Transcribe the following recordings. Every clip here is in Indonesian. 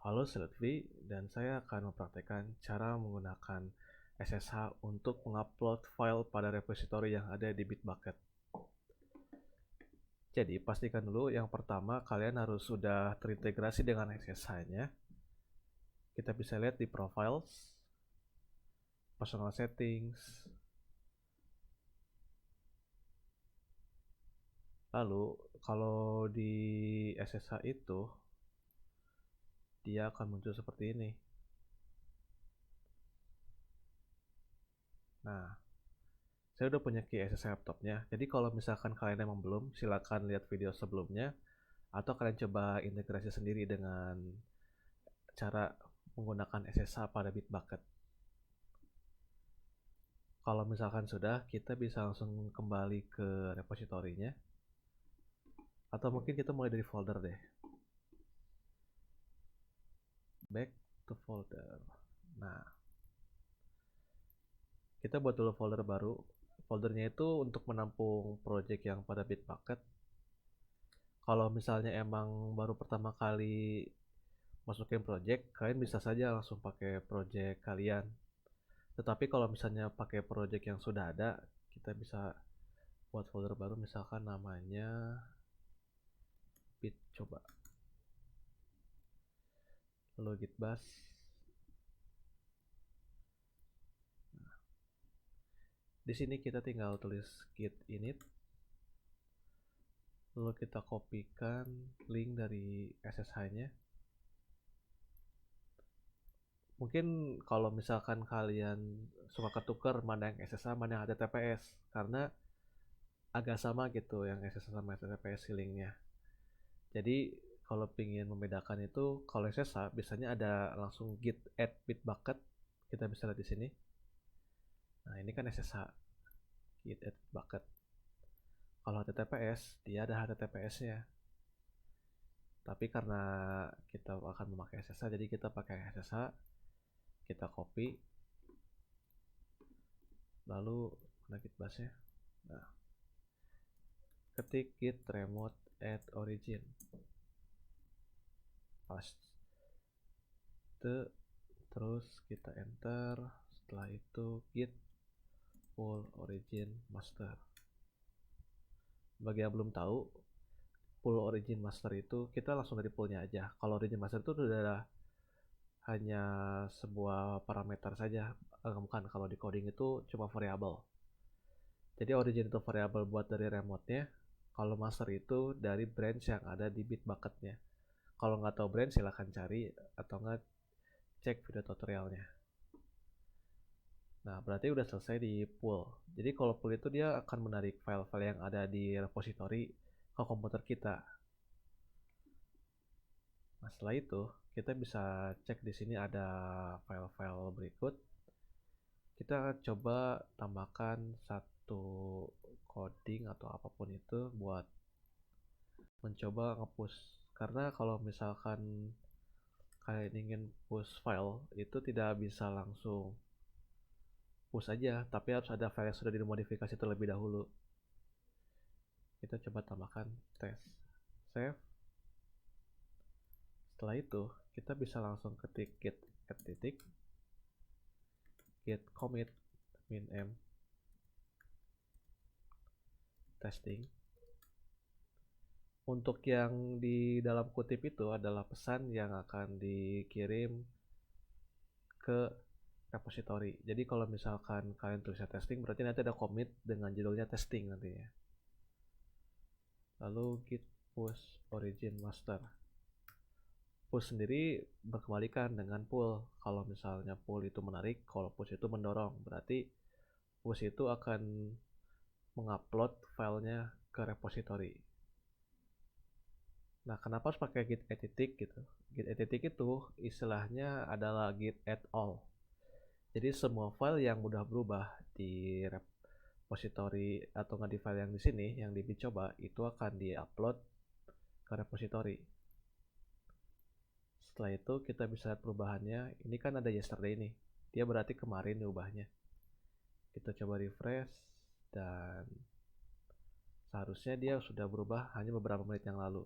Halo, saya Lutfi dan saya akan mempraktekkan cara menggunakan SSH untuk mengupload file pada repository yang ada di Bitbucket. Jadi, pastikan dulu yang pertama kalian harus sudah terintegrasi dengan SSH-nya. Kita bisa lihat di Profiles, Personal Settings. Lalu, kalau di SSH itu, dia akan muncul seperti ini. Nah, saya udah punya key SSH laptopnya. Jadi kalau misalkan kalian emang belum, silakan lihat video sebelumnya atau kalian coba integrasi sendiri dengan cara menggunakan SSH pada Bitbucket. Kalau misalkan sudah, kita bisa langsung kembali ke repositorinya, atau mungkin kita mulai dari folder deh. Back to folder. Nah, kita buat dulu folder baru. Foldernya itu untuk menampung project yang pada Bitbucket. Kalau misalnya emang baru pertama kali masukin project, kalian bisa saja langsung pakai project kalian. Tetapi kalau misalnya pakai project yang sudah ada, kita bisa buat folder baru, misalkan namanya bit coba, lalu git bash. Nah, di sini kita tinggal tulis git init, lalu kita kopikan link dari SSH-nya. Mungkin kalau misalkan kalian suka ketukar mana yang SSH mana yang HTTPS, karena agak sama gitu yang SSH sama HTTPS linknya. Jadi kalau ingin membedakan itu, kalau SSH biasanya ada langsung git add bitbucket, kita bisa lihat di sini. Nah, ini kan SSH git add bitbucket. Kalau HTTPS dia ada HTTPS-nya. Tapi karena kita akan memakai SSH, jadi kita pakai SSH, kita copy, lalu mana git bash-nya. Nah, ketik git remote add origin, paste, terus kita enter. Setelah itu git pull origin master. Bagi yang belum tahu, pull origin master itu kita langsung dari pullnya aja. Kalau origin master itu udah hanya sebuah parameter saja, bukan, kalau di coding itu cuma variabel. Jadi origin itu variabel buat dari remote-nya, kalau master itu dari branch yang ada di Bitbucket-nya. Kalau nggak tahu branch silahkan cari atau nggak cek video tutorialnya. Nah, berarti udah selesai di pull. Jadi kalau pull itu dia akan menarik file-file yang ada di repository ke komputer kita. Nah, setelah itu kita bisa cek di sini ada file-file berikut. Kita coba tambahkan satu coding atau apapun itu buat mencoba nge-push. Karena kalau misalkan kalian ingin push file itu tidak bisa langsung push aja, tapi harus ada file yang sudah dimodifikasi terlebih dahulu. Kita coba tambahkan test, save. Setelah itu kita bisa langsung ketik git add titik, git commit min m testing. Untuk yang di dalam kutip itu adalah pesan yang akan dikirim ke repository. Jadi kalau misalkan kalian tulisnya testing, berarti nanti ada commit dengan judulnya testing nantinya. Lalu git push origin master. Push sendiri berkebalikan dengan pull. Kalau misalnya pull itu menarik, kalau push itu mendorong. Berarti push itu akan mengupload filenya ke repository. Nah, kenapa harus pakai git add titik gitu? Git add titik itu istilahnya adalah git add all. Jadi semua file yang mudah berubah di repository atau nggak di file yang di sini, yang dicoba itu akan diupload ke repository. Setelah itu kita bisa lihat perubahannya. Ini kan ada yesterday nih, dia berarti kemarin diubahnya. Kita coba refresh dan seharusnya dia sudah berubah hanya beberapa menit yang lalu.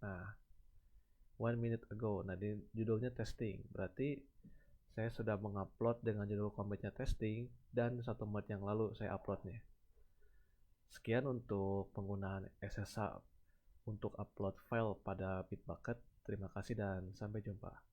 Nah, 1 minute ago. Nah, di judulnya testing. Berarti saya sudah mengupload dengan judul commit-nya testing dan 1 menit yang lalu saya uploadnya. Sekian untuk penggunaan SSH untuk upload file pada Bitbucket. Terima kasih dan sampai jumpa.